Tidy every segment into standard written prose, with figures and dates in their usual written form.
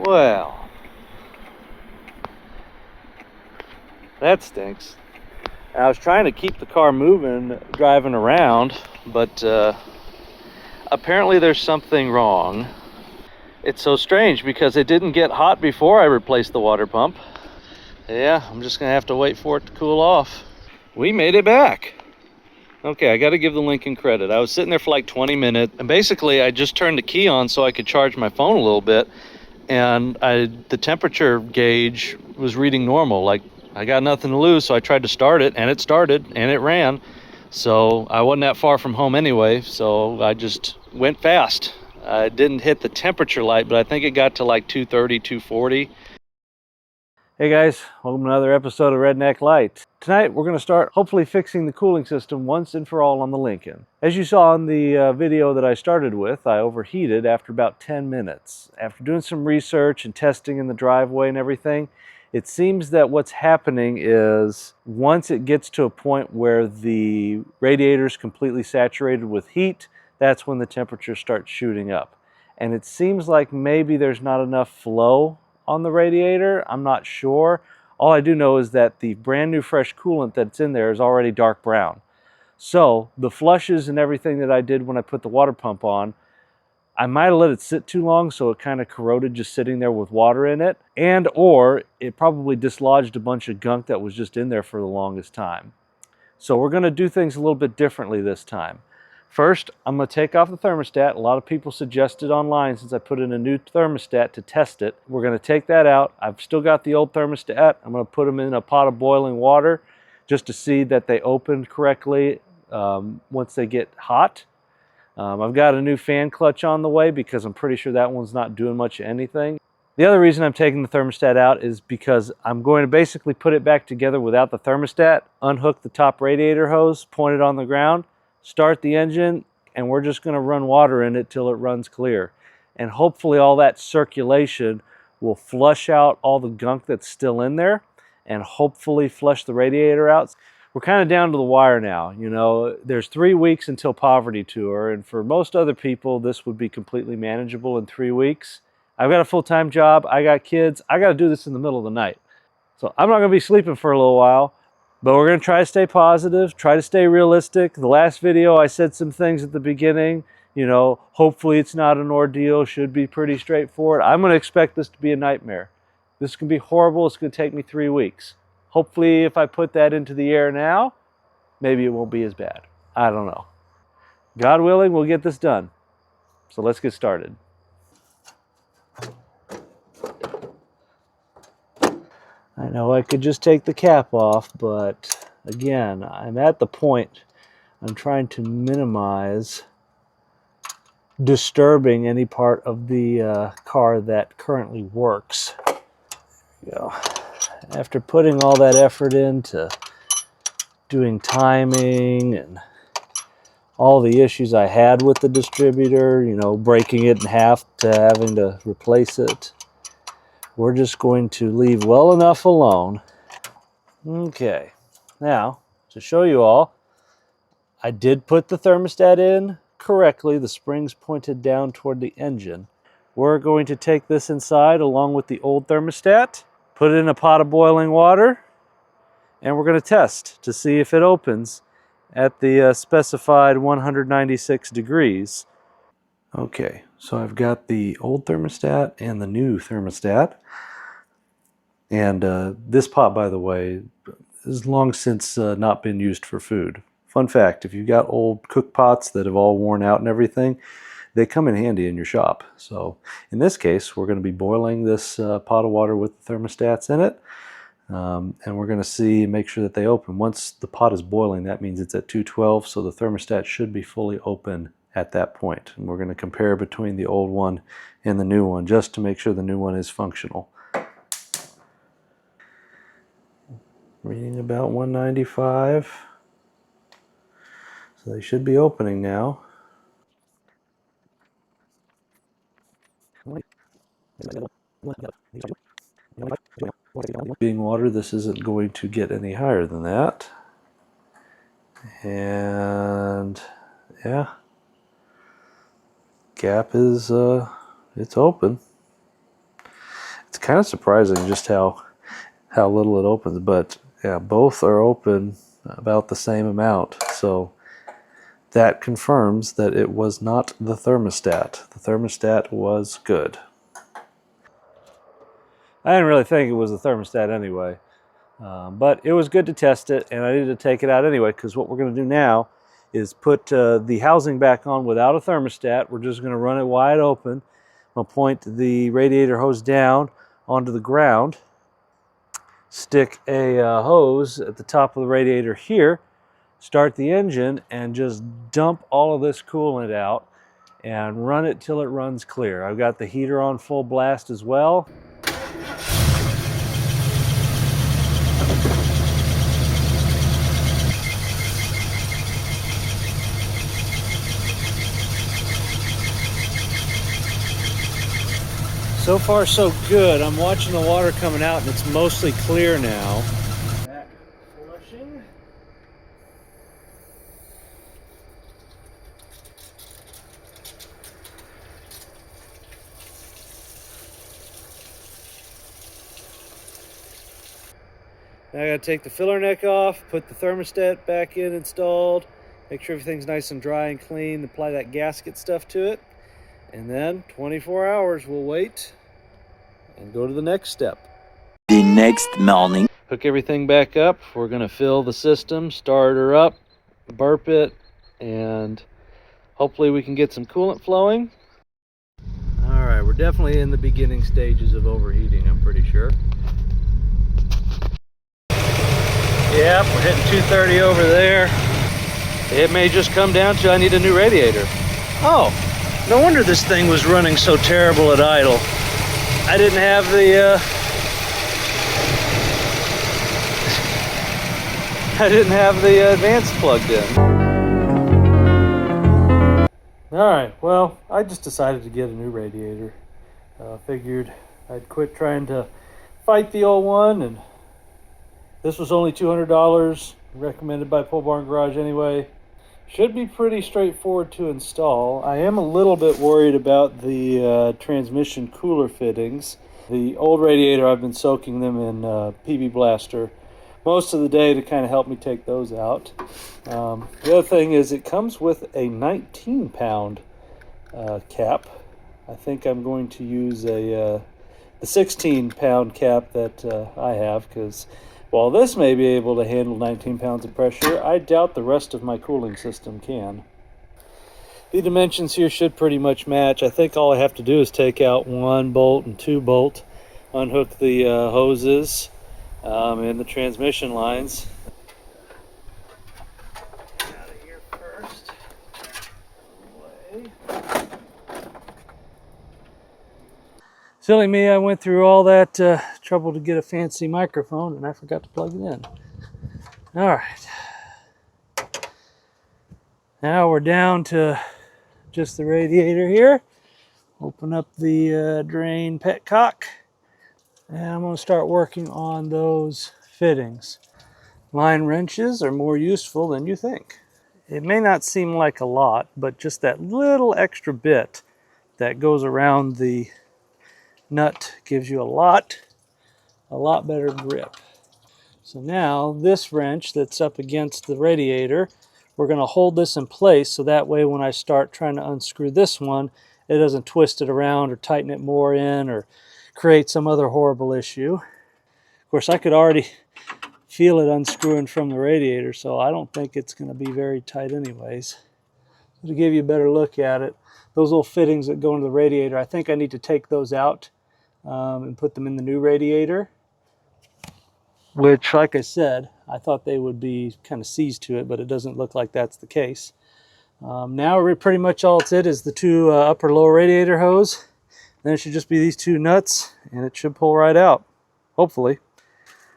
Well, that stinks. I was trying to keep the car moving, driving around, but apparently there's something wrong. It's so strange because it didn't get hot before I replaced the water pump. Yeah, I'm just gonna have to wait for it to cool off. We made it back. Okay, I gotta give the Lincoln credit. I was sitting there for like 20 minutes, and basically I just turned the key on so I could charge my phone a little bit, and the temperature gauge was reading normal. Like, I got nothing to lose, so I tried to start it, and it started, and it ran. So I wasn't that far from home anyway, so I just went fast. I didn't hit the temperature light, but I think it got to like 230, 240. Hey guys, welcome to another episode of Redneck Light. Tonight we're going to start hopefully fixing the cooling system once and for all on the Lincoln. As you saw in the video that I started with, I overheated after about 10 minutes. After doing some research and testing in the driveway and everything, it seems that what's happening is once it gets to a point where the radiator is completely saturated with heat, that's when the temperature starts shooting up. And it seems like maybe there's not enough flow on the radiator. I'm not sure. All I do know is that the brand new fresh coolant that's in there is already dark brown. So the flushes and everything that I did when I put the water pump on, I might have let it sit too long, so it kind of corroded just sitting there with water in it, and or it probably dislodged a bunch of gunk that was just in there for the longest time. So we're going to do things a little bit differently this time. First, I'm going to take off the thermostat. A lot of people suggested online, since I put in a new thermostat, to test it. We're going to take that out. I've still got the old thermostat. I'm going to put them in a pot of boiling water just to see that they open correctly once they get hot. I've got a new fan clutch on the way because I'm pretty sure that one's not doing much of anything. The other reason I'm taking the thermostat out is because I'm going to basically put it back together without the thermostat, unhook the top radiator hose, point it on the ground, start the engine, and we're just going to run water in it till it runs clear. And hopefully all that circulation will flush out all the gunk that's still in there and hopefully flush the radiator out. We're kind of down to the wire now. You know, there's 3 weeks until poverty tour, and for most other people this would be completely manageable in 3 weeks. I've got a full-time job, I got kids, I got to do this in the middle of the night. So I'm not going to be sleeping for a little while. But we're going to try to stay positive, try to stay realistic. The last video I said some things at the beginning, you know, hopefully it's not an ordeal, should be pretty straightforward. I'm going to expect this to be a nightmare. This can be horrible, it's going to take me 3 weeks. Hopefully if I put that into the air now, maybe it won't be as bad. I don't know. God willing, we'll get this done. So let's get started. I know I could just take the cap off, but again, I'm at the point I'm trying to minimize disturbing any part of the car that currently works. There we go. After putting all that effort into doing timing and all the issues I had with the distributor, you know, breaking it in half to having to replace it, we're just going to leave well enough alone. Okay, now to show you all, I did put the thermostat in correctly. The springs pointed down toward the engine. We're going to take this inside along with the old thermostat, put it in a pot of boiling water, and we're going to test to see if it opens at the specified 196 degrees. Okay, so I've got the old thermostat and the new thermostat. And this pot, by the way, has long since not been used for food. Fun fact, if you've got old cook pots that have all worn out and everything, they come in handy in your shop. So in this case, we're going to be boiling this pot of water with the thermostats in it. And we're going to make sure that they open. Once the pot is boiling, that means it's at 212, so the thermostat should be fully open at that point. And we're going to compare between the old one and the new one just to make sure the new one is functional. Reading about 195. So they should be opening now. Being water, this isn't going to get any higher than that. And yeah, gap is it's open. kind of surprising just how little it opens, but yeah, both are open about the same amount. So that confirms that it was not the thermostat. The thermostat was good. I didn't really think it was the thermostat anyway, but it was good to test it, and I needed to take it out anyway, because what we're going to do now is put the housing back on without a thermostat. We're just going to run it wide open. I'll point the radiator hose down onto the ground, stick a hose at the top of the radiator here, start the engine, and just dump all of this coolant out and run it till it runs clear. I've got the heater on full blast as well. So far so good. I'm watching the water coming out and it's mostly clear now. Back flushing. Now I gotta take the filler neck off, put the thermostat back in installed, make sure everything's nice and dry and clean, apply that gasket stuff to it, and then 24 hours we'll wait and go to the next step. The next morning. Hook everything back up. We're gonna fill the system, start her up, burp it, and hopefully we can get some coolant flowing. All right, we're definitely in the beginning stages of overheating, I'm pretty sure. Yep, we're hitting 230 over there. It may just come down to I need a new radiator. Oh, no wonder this thing was running so terrible at idle. I didn't have the advance plugged in. All right, well, I just decided to get a new radiator. Figured I'd quit trying to fight the old one, and this was only $200, recommended by Pole Barn Garage anyway. Should be pretty straightforward to install. I am a little bit worried about the transmission cooler fittings. The old radiator, I've been soaking them in PB Blaster most of the day to kind of help me take those out. The other thing is it comes with a 19-pound cap. I think I'm going to use the 16-pound cap that I have, because while this may be able to handle 19 pounds of pressure, I doubt the rest of my cooling system can. The dimensions here should pretty much match. I think all I have to do is take out 1 bolt and 2 bolt, unhook the hoses and the transmission lines. Out of here first. Away. Silly me, I went through all that trouble to get a fancy microphone and I forgot to plug it in. All right. Now we're down to just the radiator here. Open up the drain petcock, and I'm going to start working on those fittings. Line wrenches are more useful than you think. It may not seem like a lot, but just that little extra bit that goes around the nut gives you a lot better grip. So now this wrench that's up against the radiator, we're going to hold this in place so that way when I start trying to unscrew this one, it doesn't twist it around or tighten it more in or create some other horrible issue. Of course, I could already feel it unscrewing from the radiator, so I don't think it's going to be very tight anyways. To give you a better look at it, those little fittings that go into the radiator, I think I need to take those out and put them in the new radiator, which, like I said, I thought they would be kind of seized to it, but it doesn't look like that's the case. Now pretty much all it's is the 2 upper lower radiator hose. Then it should just be these 2 nuts and it should pull right out, hopefully.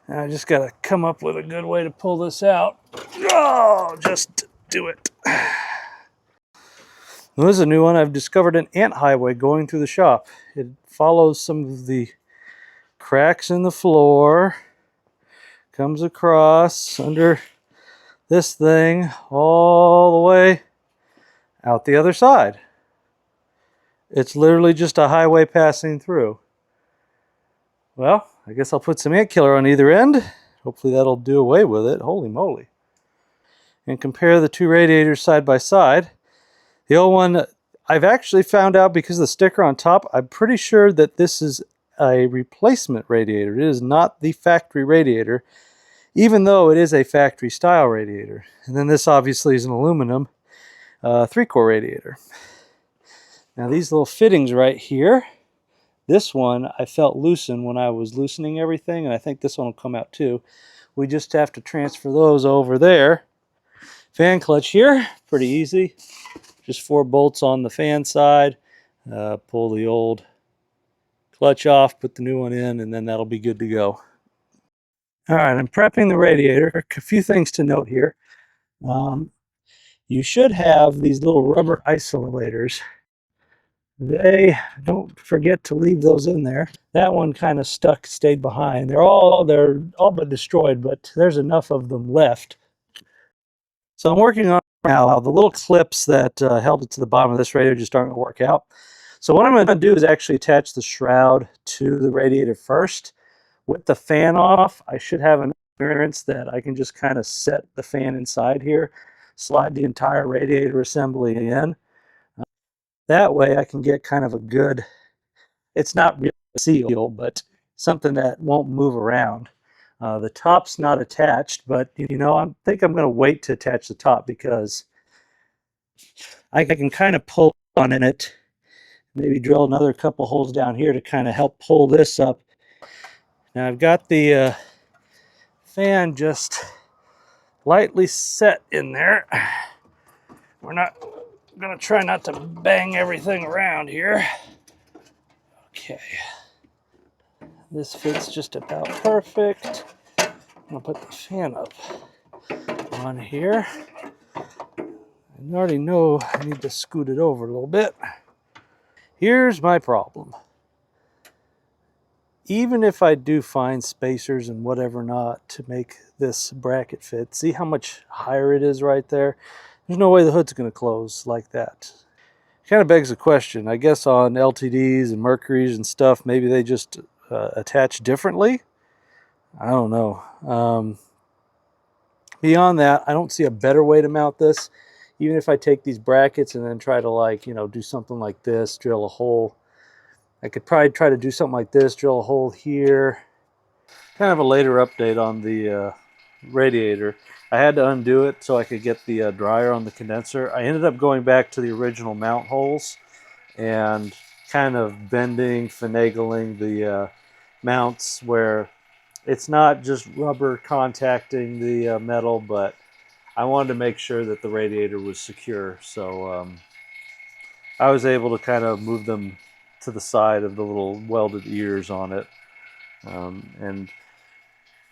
And I just got to come up with a good way to pull this out. Oh, just do it. Well, this is a new one. I've discovered an ant highway going through the shop. It follows some of the cracks in the floor, comes across under this thing all the way out the other side. It's literally just a highway passing through. Well, I guess I'll put some ant killer on either end. Hopefully that'll do away with it. Holy moly. And compare the two radiators side by side. The old one, I've actually found out because of the sticker on top, I'm pretty sure that this is a replacement radiator. It is not the factory radiator, even though it is a factory style radiator. And then this obviously is an aluminum 3-core radiator. Now these little fittings right here, this one I felt loosen when I was loosening everything, and I think this one will come out too. We just have to transfer those over there. Fan clutch here, pretty easy. Just 4 bolts on the fan side. Pull the old clutch off, put the new one in, and then that'll be good to go. All right, I'm prepping the radiator. A few things to note here. You should have these little rubber isolators. They, don't forget to leave those in there. That one kind of stuck, stayed behind. They're all but destroyed, but there's enough of them left. So I'm working on now. The little clips that held it to the bottom of this radiator just aren't going to work out. So what I'm going to do is actually attach the shroud to the radiator first. With the fan off, I should have enough clearance that I can just kind of set the fan inside here, slide the entire radiator assembly in. That way I can get kind of a good, it's not really a seal, but something that won't move around. The top's not attached, but you know, I think I'm going to wait to attach the top because I can kind of pull on in it. Maybe drill another couple holes down here to kind of help pull this up. Now I've got the fan just lightly set in there. We're not going to try not to bang everything around here. Okay. This fits just about perfect. I'm going to put the fan up on here. I already know I need to scoot it over a little bit. Here's my problem. Even if I do find spacers and whatever not to make this bracket fit, see how much higher it is right there? There's no way the hood's going to close like that. Kind of begs the question. I guess on LTDs and Mercuries and stuff, maybe they just attach differently. I don't know. Beyond that, I don't see a better way to mount this. Even if I take these brackets and then try to, like, you know, do something like this, drill a hole. I could probably try to do something like this, drill a hole here. Kind of a later update on the radiator. I had to undo it so I could get the dryer on the condenser. I ended up going back to the original mount holes and kind of bending, finagling the mounts where it's not just rubber contacting the metal, but I wanted to make sure that the radiator was secure. So I was able to kind of move them to the side of the little welded ears on it. And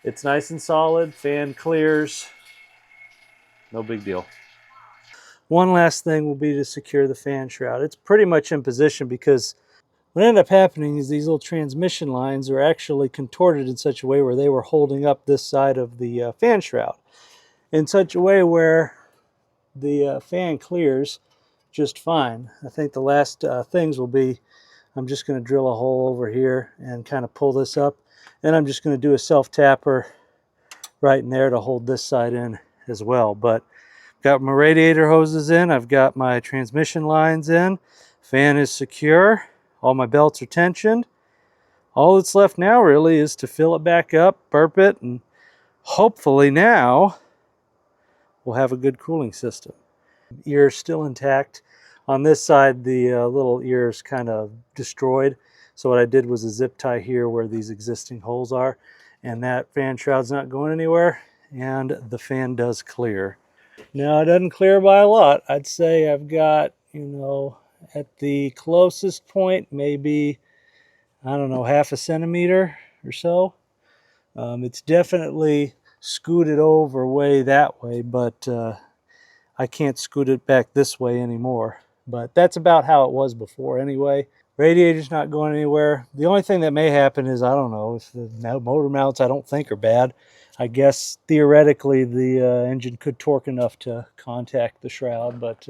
it's nice and solid, fan clears, no big deal. One last thing will be to secure the fan shroud. It's pretty much in position because what ended up happening is these little transmission lines are actually contorted in such a way where they were holding up this side of the fan shroud in such a way where the fan clears just fine. I think the last things will be, I'm just going to drill a hole over here and kind of pull this up. Then I'm just going to do a self-tapper right in there to hold this side in as well. But got my radiator hoses in. I've got my transmission lines in. Fan is secure. All my belts are tensioned. All that's left now really is to fill it back up, burp it, and hopefully now we'll have a good cooling system. Ear still intact. On this side, the little ear is kind of destroyed. So what I did was a zip tie here where these existing holes are, and that fan shroud's not going anywhere, and the fan does clear. Now, it doesn't clear by a lot. I'd say I've got, you know, at the closest point, maybe, I don't know, half a centimeter or so. It's definitely scooted over way that way, but I can't scoot it back this way anymore. But that's about how it was before anyway. Radiator's not going anywhere. The only thing that may happen is, I don't know, if the motor mounts I don't think are bad. I guess theoretically the engine could torque enough to contact the shroud, but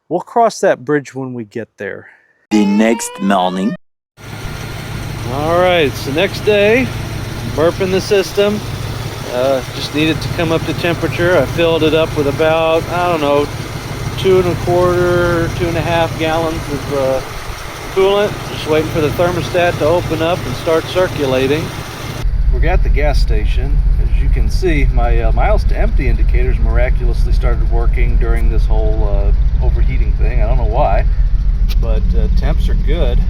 we'll cross that bridge when we get there. The next morning. All right, it's the next day. Burping the system. Just needed to come up to temperature. I filled it up with about, I don't know, 2.25 gallons of coolant. Just waiting for the thermostat to open up and start circulating. We're at the gas station. As you can see, my miles to empty indicators miraculously started working during this whole overheating thing. I don't know why, but temps are good.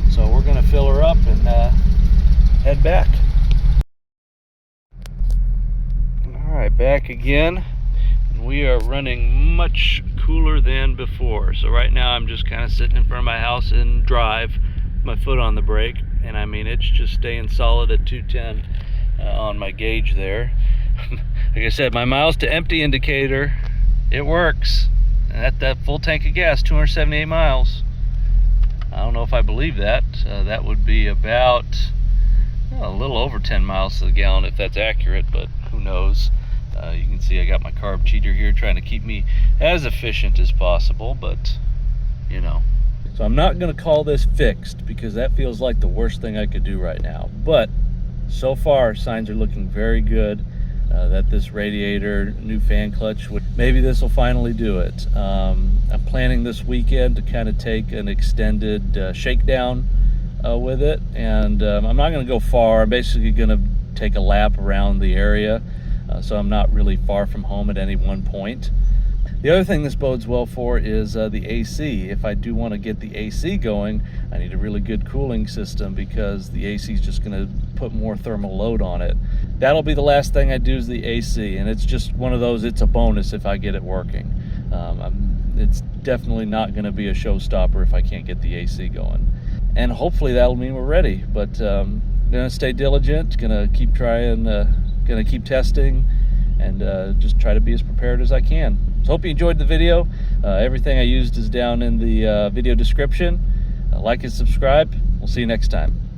So we're gonna fill her up and head back. All right, back again. And we are running much cooler than before. So right now I'm just kind of sitting in front of my house in drive, my foot on the brake, and I mean it's just staying solid at 210 on my gauge there. Like I said, my miles to empty indicator, it works. And at that full tank of gas, 278 miles. I don't know if I believe that. That would be about a little over 10 miles to the gallon if that's accurate, but who knows. You can see I got my carb cheater here trying to keep me as efficient as possible, but you know. So I'm not going to call this fixed because that feels like the worst thing I could do right now. But so far, signs are looking very good that this radiator, new fan clutch, maybe this will finally do it. I'm planning this weekend to kind of take an extended shakedown with it, and I'm not going to go far. I'm basically going to take a lap around the area, so I'm not really far from home at any one point. The other thing this bodes well for is the AC. If I do want to get the AC going, I need a really good cooling system because the AC is just going to put more thermal load on it. That'll be the last thing I do is the AC, and it's just one of those, it's a bonus if I get it working. It's definitely not going to be a showstopper if I can't get the AC going. And hopefully that'll mean we're ready, but I'm going to stay diligent, going to keep trying, going to keep testing, and just try to be as prepared as I can. So hope you enjoyed the video. Everything I used is down in the video description. Like and subscribe. We'll see you next time.